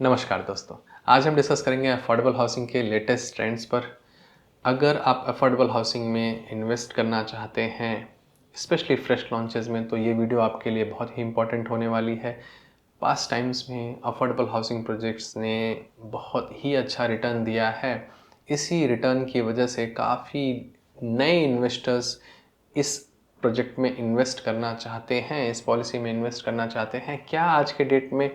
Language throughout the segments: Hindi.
नमस्कार दोस्तों, आज हम डिस्कस करेंगे अफोर्डेबल हाउसिंग के लेटेस्ट ट्रेंड्स पर। अगर आप अफोर्डेबल हाउसिंग में इन्वेस्ट करना चाहते हैं, स्पेशली फ्रेश लॉन्चेस में, तो ये वीडियो आपके लिए बहुत ही इंपॉर्टेंट होने वाली है। पास्ट टाइम्स में अफोर्डेबल हाउसिंग प्रोजेक्ट्स ने बहुत ही अच्छा रिटर्न दिया है। इसी रिटर्न की वजह से काफ़ी नए इन्वेस्टर्स इस प्रोजेक्ट में इन्वेस्ट करना चाहते हैं, इस पॉलिसी में इन्वेस्ट करना चाहते हैं। क्या आज के डेट में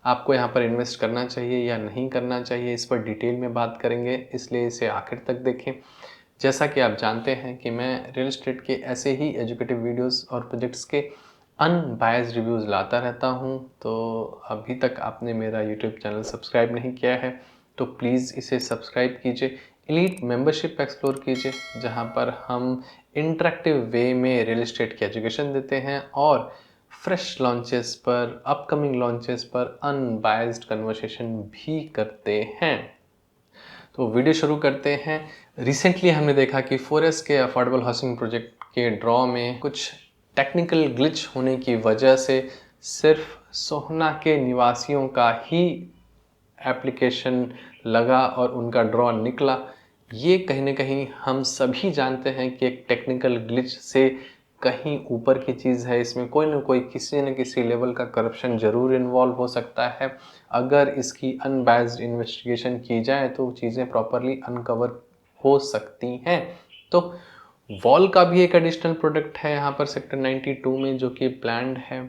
आपको यहाँ पर इन्वेस्ट करना चाहिए या नहीं करना चाहिए, इस पर डिटेल में बात करेंगे, इसलिए इसे आखिर तक देखें। जैसा कि आप जानते हैं कि मैं रियल एस्टेट के ऐसे ही एजुकेटिव वीडियोस और प्रोजेक्ट्स के अनबायस्ड रिव्यूज़ लाता रहता हूँ। तो अभी तक आपने मेरा यूट्यूब चैनल सब्सक्राइब नहीं किया है तो प्लीज़ इसे सब्सक्राइब कीजिए, एलीट मेंबरशिप एक्सप्लोर कीजिए, जहाँ पर हम इंटरेक्टिव वे में रियल एस्टेट की एजुकेशन देते हैं और फ्रेश लॉन्चेस पर, अपकमिंग लॉन्चेस पर अनबायस्ड कन्वर्सेशन भी करते हैं। तो वीडियो शुरू करते हैं। रिसेंटली हमने देखा कि फोरेस्ट के अफोर्डेबल हाउसिंग प्रोजेक्ट के ड्रॉ में कुछ टेक्निकल ग्लिच होने की वजह से सिर्फ सोहना के निवासियों का ही एप्लीकेशन लगा और उनका ड्रॉ निकला। ये कहीं ना कहीं हम सभी जानते हैं कि एक टेक्निकल ग्लिच से कहीं ऊपर की चीज़ है। इसमें कोई ना कोई किसी न किसी लेवल का करप्शन ज़रूर इन्वॉल्व हो सकता है। अगर इसकी अनबायस्ड इन्वेस्टिगेशन की जाए तो चीज़ें प्रॉपरली अनकवर हो सकती हैं। तो वॉल का भी एक एडिशनल प्रोडक्ट है यहाँ पर सेक्टर 92 में, जो कि प्लान्ड है।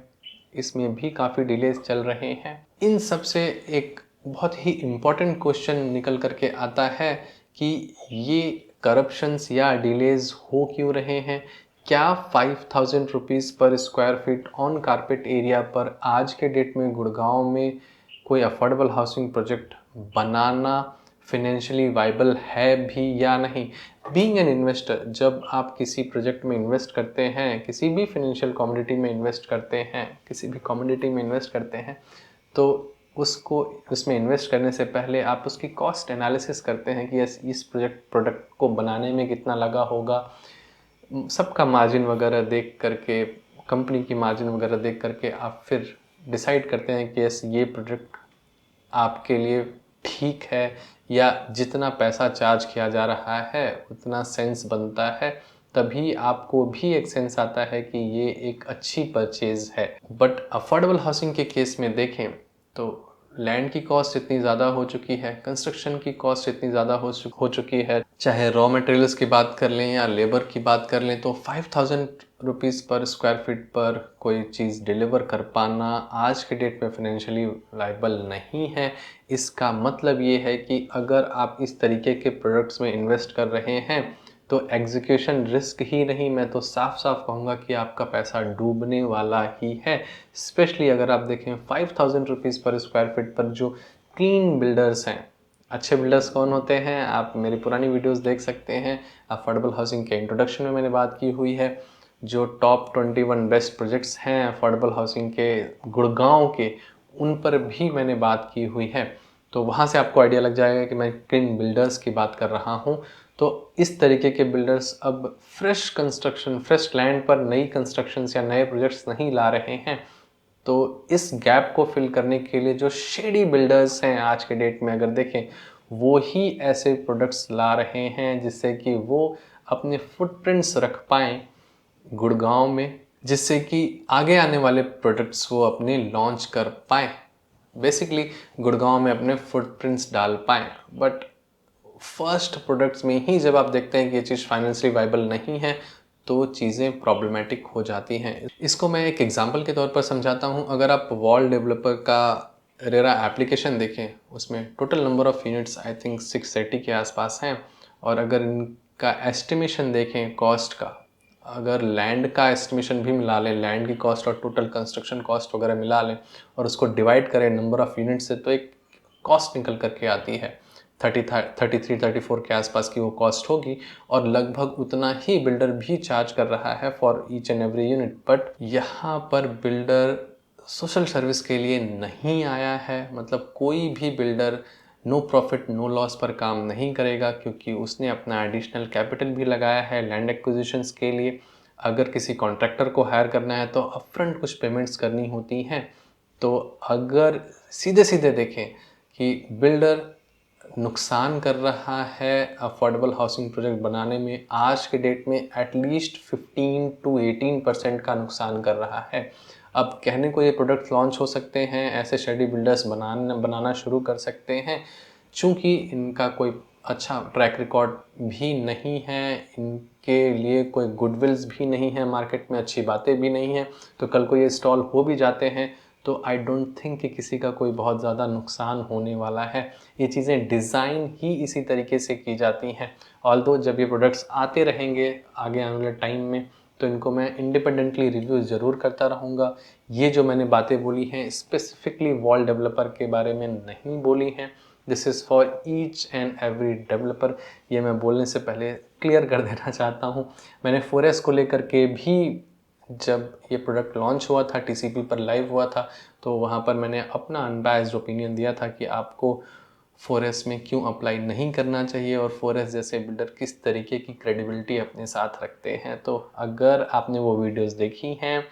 इसमें भी काफ़ी डिलेज चल रहे हैं। इन सब से एक बहुत ही इम्पॉर्टेंट क्वेश्चन निकल करके आता है कि ये करप्शंस या डिलेज हो क्यों रहे हैं। क्या 5000 रुपीज़ पर square feet on carpet area पर आज के डेट में गुड़गांव में कोई अफोर्डेबल हाउसिंग प्रोजेक्ट बनाना फिनेंशियली वाइबल है भी या नहीं। बीइंग एन इन्वेस्टर, जब आप किसी प्रोजेक्ट में इन्वेस्ट करते हैं, किसी भी फाइनेंशियल कमोडिटी में इन्वेस्ट करते हैं, किसी भी कमोडिटी में इन्वेस्ट करते हैं, तो उसको उसमें इन्वेस्ट करने से पहले आप उसकी कॉस्ट एनालिसिस करते हैं कि इस प्रोडक्ट को बनाने में कितना लगा होगा। सबका मार्जिन वगैरह देख करके, कंपनी की मार्जिन वगैरह देख करके आप फिर डिसाइड करते हैं कि ये प्रोडक्ट आपके लिए ठीक है या जितना पैसा चार्ज किया जा रहा है उतना सेंस बनता है। तभी आपको भी एक सेंस आता है कि ये एक अच्छी परचेज है। बट अफोर्डेबल हाउसिंग के केस में देखें तो लैंड की कॉस्ट इतनी ज़्यादा हो चुकी है, कंस्ट्रक्शन की कॉस्ट इतनी ज़्यादा हो चुकी है, चाहे रॉ मटेरियल्स की बात कर लें या लेबर की बात कर लें, तो 5000 रुपीज़ पर स्क्वायर फीट पर कोई चीज़ डिलीवर कर पाना आज के डेट में फाइनेंशियली लायबल नहीं है। इसका मतलब ये है कि अगर आप इस तरीके के प्रोडक्ट्स में इन्वेस्ट कर रहे हैं तो एग्जीक्यूशन रिस्क ही नहीं, मैं तो साफ साफ कहूँगा कि आपका पैसा डूबने वाला ही है। स्पेशली अगर आप देखें 5000 रुपीज़ पर स्क्वायर फीट पर जो क्लीन बिल्डर्स हैं। अच्छे बिल्डर्स कौन होते हैं, आप मेरी पुरानी वीडियोस देख सकते हैं। अफोर्डेबल हाउसिंग के इंट्रोडक्शन में मैंने बात की हुई है। जो टॉप 21 बेस्ट प्रोजेक्ट्स हैं अफोर्डेबल हाउसिंग के गुड़गांव के, उन पर भी मैंने बात की हुई है। तो वहाँ से आपको आइडिया लग जाएगा कि मैं किन बिल्डर्स की बात कर रहा हूँ। तो इस तरीके के बिल्डर्स अब फ्रेश कंस्ट्रक्शन, फ्रेश लैंड पर नई कंस्ट्रक्शंस या नए प्रोजेक्ट्स नहीं ला रहे हैं। तो इस गैप को फिल करने के लिए जो शेडी बिल्डर्स हैं आज के डेट में, अगर देखें, वो ही ऐसे प्रोडक्ट्स ला रहे हैं जिससे कि वो अपने फुटप्रिंट्स रख पाएँ गुड़गांव में, जिससे कि आगे आने वाले प्रोडक्ट्स वो अपने लॉन्च कर पाएँ, बेसिकली गुड़गांव में अपने फुटप्रिंट्स डाल पाएँ। बट फर्स्ट प्रोडक्ट्स में ही जब आप देखते हैं कि ये चीज़ फाइनेंशियली वाइबल नहीं है तो चीज़ें प्रॉब्लमेटिक हो जाती हैं। इसको मैं एक एग्जांपल के तौर पर समझाता हूँ। अगर आप वॉल डेवलपर का रेरा एप्लीकेशन देखें, उसमें total number of units I think 680 के आसपास हैं। और अगर इनका एस्टिमेशन देखें कॉस्ट का, अगर लैंड का एस्टिमेशन भी मिला लें, लैंड की कॉस्ट और टोटल कंस्ट्रक्शन कॉस्ट वगैरह मिला लें और उसको डिवाइड करें नंबर ऑफ़ यूनिट से, तो एक कॉस्ट निकल करके आती है। 33-34 के आसपास की वो कॉस्ट होगी और लगभग उतना ही बिल्डर भी चार्ज कर रहा है for each and every unit. But यहाँ पर बिल्डर सोशल सर्विस के लिए नहीं आया है। मतलब कोई भी builder no profit no loss पर काम नहीं करेगा, क्योंकि उसने अपना एडिशनल कैपिटल भी लगाया है लैंड एक्विजिशंस के लिए। अगर किसी कॉन्ट्रैक्टर को हायर करना है तो अपफ्रंट कुछ पेमेंट्स करनी होती हैं। तो अगर सीधे सीधे देखें कि बिल्डर नुकसान कर रहा है अफोर्डेबल हाउसिंग प्रोजेक्ट बनाने में, आज के डेट में एटलीस्ट 15 to 18% का नुकसान कर रहा है। अब कहने को ये प्रोडक्ट लॉन्च हो सकते हैं, ऐसे शेडी बिल्डर्स बनाना शुरू कर सकते हैं, चूँकि इनका कोई अच्छा ट्रैक रिकॉर्ड भी नहीं है, इनके लिए कोई गुडविल्स भी नहीं है, मार्केट में अच्छी बातें भी नहीं हैं, तो कल को ये इंस्टॉल हो भी जाते हैं तो आई डोंट थिंक कि किसी का कोई बहुत ज़्यादा नुकसान होने वाला है। ये चीज़ें डिज़ाइन ही इसी तरीके से की जाती हैं। ऑल्दो जब ये प्रोडक्ट्स आते रहेंगे आगे आने वाले टाइम में, तो इनको मैं इंडिपेंडेंटली रिव्यू ज़रूर करता रहूँगा। ये जो मैंने बातें बोली हैं स्पेसिफिकली वॉल डेवलपर के बारे में नहीं बोली हैं। This is for each and every developer. ये मैं बोलने से पहले क्लियर कर देना चाहता हूँ। मैंने फोरेस को लेकर के भी, जब ये प्रोडक्ट लॉन्च हुआ था, टीसीपी पर लाइव हुआ था, तो वहाँ पर मैंने अपना अनबायस्ड ओपिनियन दिया था कि आपको फोरेस में क्यों अप्लाई नहीं करना चाहिए और फोरेस जैसे बिल्डर किस तरीके की क्रेडिबिलिटी अपने साथ रखते हैं। तो अगर आपने वो वीडियोस देखी हैं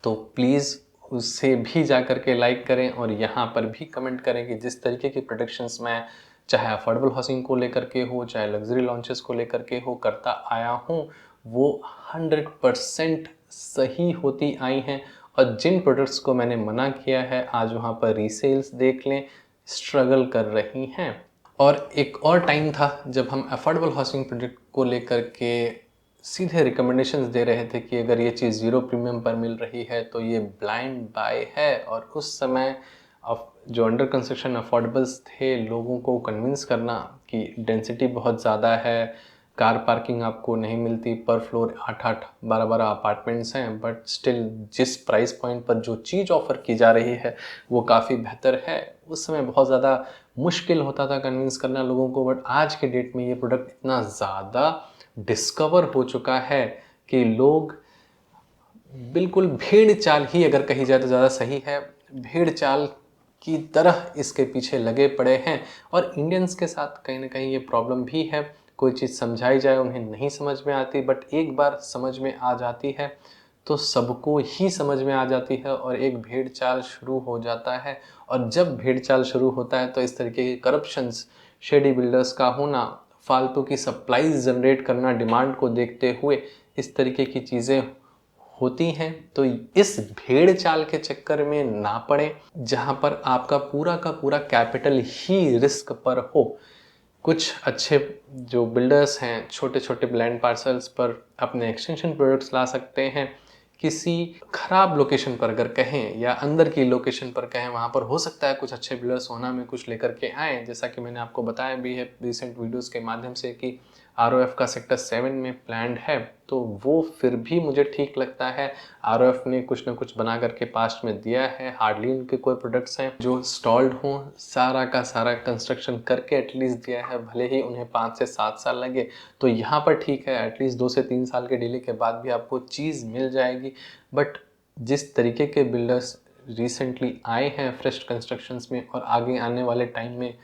तो प्लीज़ उससे भी जा कर के लाइक करें और यहाँ पर भी कमेंट करें कि जिस तरीके की प्रोडक्शंस मैं चाहे अफोर्डेबल हाउसिंग को लेकर के हो, चाहे लग्जरी लॉन्चेस को लेकर के हो, करता आया हूँ, वो 100% सही होती आई हैं। और जिन प्रोडक्ट्स को मैंने मना किया है, आज वहाँ पर रीसेल्स देख लें, स्ट्रगल कर रही हैं। और एक और टाइम था जब हम अफोर्डेबल हाउसिंग प्रोजेक्ट को लेकर के सीधे रिकमेंडेशंस दे रहे थे कि अगर ये चीज़ 0 प्रीमियम पर मिल रही है तो ये ब्लाइंड बाय है। और उस समय जो अंडर कंस्ट्रक्शन अफोर्डेबल्स थे, लोगों को कन्विंस करना कि डेंसिटी बहुत ज़्यादा है, कार पार्किंग आपको नहीं मिलती, पर फ्लोर 8-8, 12-12 अपार्टमेंट्स हैं, बट स्टिल जिस प्राइस पॉइंट पर जो चीज़ ऑफ़र की जा रही है वो काफ़ी बेहतर है, उस समय बहुत ज़्यादा मुश्किल होता था कन्विंस करना लोगों को। बट आज के डेट में ये प्रोडक्ट इतना ज़्यादा डिस्कवर हो चुका है कि लोग बिल्कुल भेड़ चाल ही अगर कही जाए तो ज़्यादा सही है, भेड़ चाल की तरह इसके पीछे लगे पड़े हैं। और इंडियंस के साथ कहीं ना कहीं ये प्रॉब्लम भी है, कोई चीज़ समझाई जाए उन्हें नहीं समझ में आती, बट एक बार समझ में आ जाती है तो सबको ही समझ में आ जाती है और एक भेड़ चाल शुरू हो जाता है। और जब भेड़ चाल शुरू होता है तो इस तरीके के करप्शंस, शेडी बिल्डर्स का होना, फालतू की सप्लाईज जनरेट करना डिमांड को देखते हुए, इस तरीके की चीज़ें होती हैं। तो इस भेड़ चाल के चक्कर में ना पड़े जहां पर आपका पूरा का पूरा कैपिटल ही रिस्क पर हो। कुछ अच्छे जो बिल्डर्स हैं छोटे छोटे लैंड पार्सल्स पर अपने एक्सटेंशन प्रोडक्ट्स ला सकते हैं। किसी खराब लोकेशन पर अगर कहें या अंदर की लोकेशन पर कहें, वहाँ पर हो सकता है कुछ अच्छे बिल्डर्स सोना में कुछ लेकर के आएँ, जैसा कि मैंने आपको बताया भी है रिसेंट वीडियोस के माध्यम से कि आरओएफ का सेक्टर 7 में प्लान्ड है, तो वो फिर भी मुझे ठीक लगता है। आरओएफ ने कुछ ना कुछ बना करके पास्ट में दिया है, हार्डली उनके कोई प्रोडक्ट्स हैं जो स्टॉल्ड हों, सारा का सारा कंस्ट्रक्शन करके एटलीस्ट दिया है, भले ही उन्हें 5 से 7 साल लगे। तो यहाँ पर ठीक है, एटलीस्ट 2 से 3 साल के डिले के बाद भी आपको चीज़ मिल जाएगी। बट जिस तरीके के बिल्डर्स रिसेंटली आए हैं फ्रेश कंस्ट्रक्शंस में और आगे आने वाले टाइम में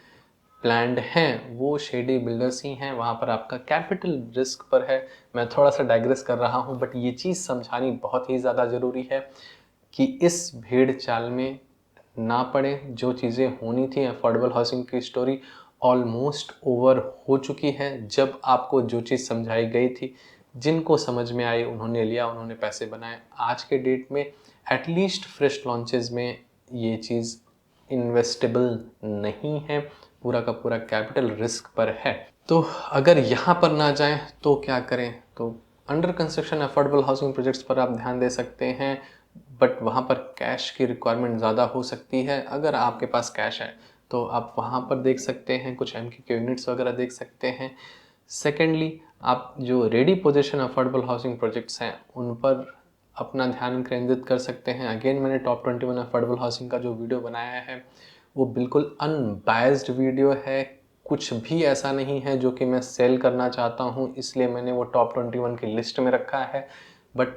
प्लान्ड हैं, वो शेडी बिल्डर्स ही हैं, वहाँ पर आपका कैपिटल रिस्क पर है। मैं थोड़ा सा डाइग्रेस कर रहा हूँ, बट ये चीज़ समझानी बहुत ही ज़्यादा ज़रूरी है कि इस भेड़ चाल में ना पड़े। जो चीज़ें होनी थी, अफोर्डेबल हाउसिंग की स्टोरी ऑलमोस्ट ओवर हो चुकी है। जब आपको जो चीज़ समझाई गई थी, जिनको समझ में आई उन्होंने लिया, उन्होंने पैसे बनाए। आज के डेट में एटलीस्ट फ्रेश लॉन्चेस में ये चीज़ इन्वेस्टेबल नहीं है, पूरा का पूरा कैपिटल रिस्क पर है। तो अगर यहाँ पर ना जाएं तो क्या करें? तो under construction affordable housing projects पर आप ध्यान दे सकते हैं, बट वहाँ पर कैश की रिक्वायरमेंट ज़्यादा हो सकती है। अगर आपके पास कैश है तो आप वहाँ पर देख सकते हैं, कुछ एमके यूनिट्स वगैरह देख सकते हैं। सेकेंडली, आप जो ready position affordable housing projects हैं उन पर अपना ध्यान केंद्रित कर सकते हैं। अगेन, मैंने टॉप 21 अफोर्डेबल हाउसिंग का जो वीडियो बनाया है वो बिल्कुल अनबायस्ड वीडियो है, कुछ भी ऐसा नहीं है जो कि मैं सेल करना चाहता हूँ इसलिए मैंने वो टॉप 21 की लिस्ट में रखा है। बट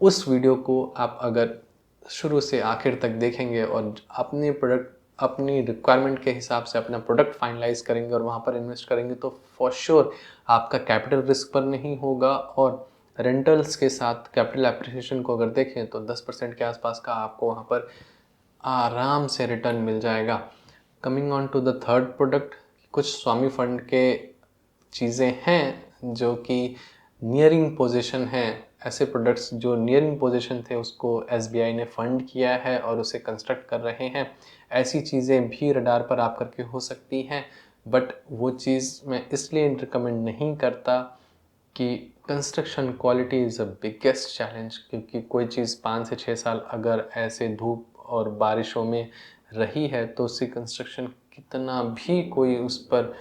उस वीडियो को आप अगर शुरू से आखिर तक देखेंगे और अपने प्रोडक्ट, अपनी रिक्वायरमेंट के हिसाब से अपना प्रोडक्ट फाइनलाइज करेंगे और वहाँ पर इन्वेस्ट करेंगे तो फॉर श्योर आपका कैपिटल रिस्क पर नहीं होगा। और रेंटल्स के साथ कैपिटल एप्रिसिएशन को अगर देखें तो 10% के आसपास का आपको वहाँ पर आराम से रिटर्न मिल जाएगा। Coming on to the third product, कुछ स्वामी फंड के चीज़ें हैं जो कि नियरिंग पोजीशन हैं। ऐसे प्रोडक्ट्स जो नियरिंग पोजीशन थे उसको एसबीआई ने फंड किया है और उसे कंस्ट्रक्ट कर रहे हैं। ऐसी चीज़ें भी रडार पर आप करके हो सकती हैं, बट वो चीज़ मैं इसलिए रिकमेंड नहीं करता कि construction quality is a biggest challenge, क्योंकि कोई चीज़ 5 से 6 साल अगर ऐसे धूप और बारिशों में रही है तो उसकी कंस्ट्रक्शन कितना भी कोई उस पर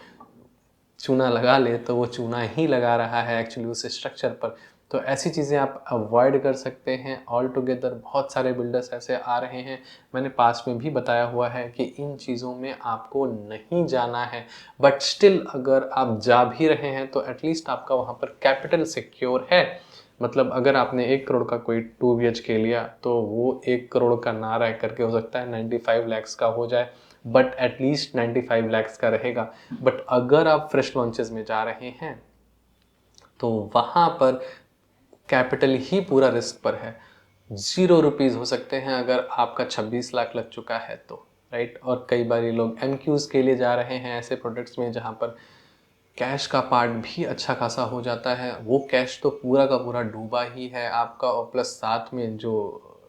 चूना लगा ले तो वो चूना ही लगा रहा है एक्चुअली उस स्ट्रक्चर पर। तो ऐसी चीज़ें आप अवॉइड कर सकते हैं ऑल टुगेदर। बहुत सारे बिल्डर्स ऐसे आ रहे हैं, मैंने पास में भी बताया हुआ है कि इन चीज़ों में आपको नहीं जाना है, बट स्टिल अगर आप जा भी रहे हैं तो एटलीस्ट आपका वहाँ पर कैपिटल सिक्योर है। मतलब अगर आपने 1 करोड़ का कोई 2 BHK लिया तो वो 1 करोड़ का ना रह करके हो सकता है 95 lakhs का हो जाए, बट एटलीस्ट 95 lakhs का रहेगा। बट अगर आप फ्रेश लॉन्चेस में जा रहे हैं तो वहाँ पर कैपिटल ही पूरा रिस्क पर है। 0 रुपीज़ हो सकते हैं अगर आपका 26 लाख लग चुका है तो, राइट। और कई बार ये लोग MQs के लिए जा रहे हैं ऐसे प्रोडक्ट्स में जहाँ पर कैश का पार्ट भी अच्छा खासा हो जाता है। वो कैश तो पूरा का पूरा डूबा ही है आपका, और प्लस साथ में जो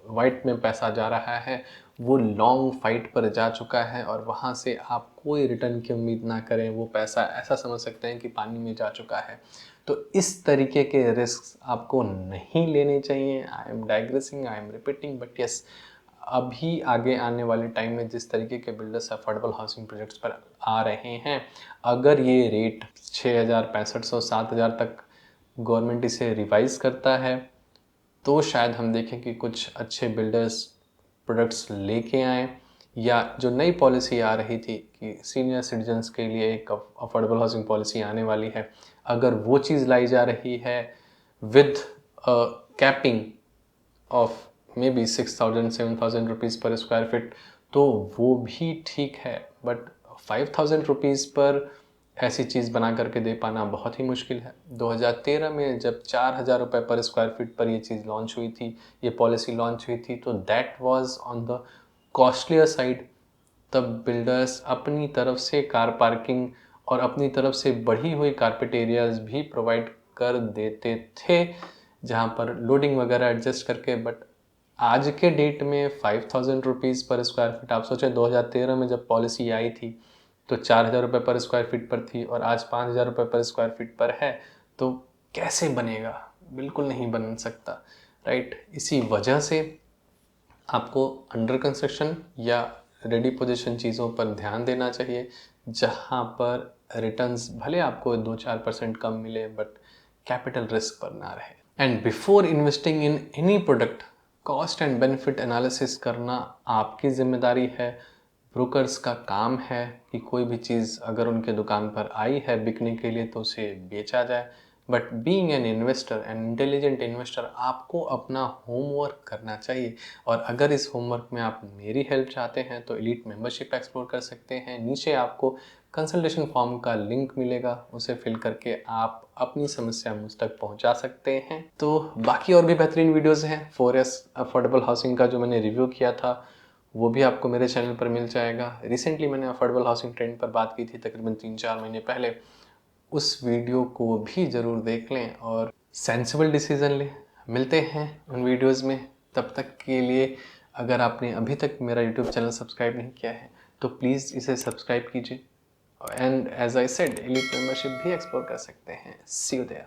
वाइट में पैसा जा रहा है वो लॉन्ग फाइट पर जा चुका है और वहाँ से आप कोई रिटर्न की उम्मीद ना करें। वो पैसा ऐसा समझ सकते हैं कि पानी में जा चुका है। तो इस तरीके के रिस्क आपको नहीं लेने चाहिए। I am digressing, I am repeating, but yes, अभी आगे आने वाले टाइम में जिस तरीके के बिल्डर्स अफोर्डेबल हाउसिंग प्रोजेक्ट्स पर आ रहे हैं, अगर ये रेट 6,000, 6500, 7,000 तक गवर्नमेंट इसे रिवाइज करता है तो शायद हम देखें कि कुछ अच्छे बिल्डर्स प्रोडक्ट्स लेके आएँ। या जो नई पॉलिसी आ रही थी कि सीनियर सिटीजन्स के लिए एक अफोर्डेबल हाउसिंग पॉलिसी आने वाली है, अगर वो चीज़ लाई जा रही है with capping of may be 6,000 7,000 rupees पर स्क्वायर फिट, तो वो भी ठीक है। बट 5,000 रुपीज़ पर ऐसी चीज़ बना करके दे पाना बहुत ही मुश्किल है। 2013 में जब 4,000 रुपये पर स्क्वायर फीट पर ये चीज़ लॉन्च हुई थी, ये पॉलिसी लॉन्च हुई थी, तो that was on the costlier side. तब बिल्डर्स अपनी तरफ से कार पार्किंग और अपनी तरफ से बढ़ी हुई कारपेट एरियाज भी प्रोवाइड कर देते थे जहाँ पर लोडिंग वगैरह एडजस्ट करके। बट आज के डेट में 5,000 रुपीज़ पर स्क्वायर फीट, आप सोचें 2013 में जब पॉलिसी आई थी तो 4,000 रुपये पर स्क्वायर फीट पर थी और आज 5,000 रुपये पर स्क्वायर फीट पर है, तो कैसे बनेगा? बिल्कुल नहीं बन सकता, राइट। इसी वजह से आपको अंडर कंस्ट्रक्शन या रेडी पोजीशन चीज़ों पर ध्यान देना चाहिए, जहाँ पर रिटर्न्स भले आपको 2-4% कम मिले बट कैपिटल रिस्क पर ना रहे। And before investing in any product, cost and benefit analysis करना आपकी जिम्मेदारी है। ब्रोकर्स का काम है कि कोई भी चीज़ अगर उनके दुकान पर आई है बिकने के लिए तो उसे बेचा जाए। But being an investor, an intelligent investor, आपको अपना होमवर्क करना चाहिए। और अगर इस होमवर्क में आप मेरी हेल्प चाहते हैं तो एलीट मेंबरशिप एक्सप्लोर कर सकते हैं। नीचे आपको कंसल्टेशन फॉर्म का लिंक मिलेगा, उसे फिल करके आप अपनी समस्या मुझ तक पहुंचा सकते हैं। तो बाकी और भी बेहतरीन वीडियोस हैं 4S अफोर्डेबल हाउसिंग का जो मैंने रिव्यू किया था, वो भी आपको मेरे चैनल पर मिल जाएगा। रिसेंटली मैंने अफोर्डेबल हाउसिंग ट्रेंड पर बात की थी तकरीबन 3-4 महीने पहले, उस वीडियो को भी ज़रूर देख लें और सेंसिबल डिसीज़न लें। मिलते हैं उन वीडियोस में, तब तक के लिए अगर आपने अभी तक मेरा यूट्यूब चैनल सब्सक्राइब नहीं किया है तो प्लीज़ इसे सब्सक्राइब कीजिए। And as I said, elite membership भी एक्सप्लोर कर सकते हैं। See you there.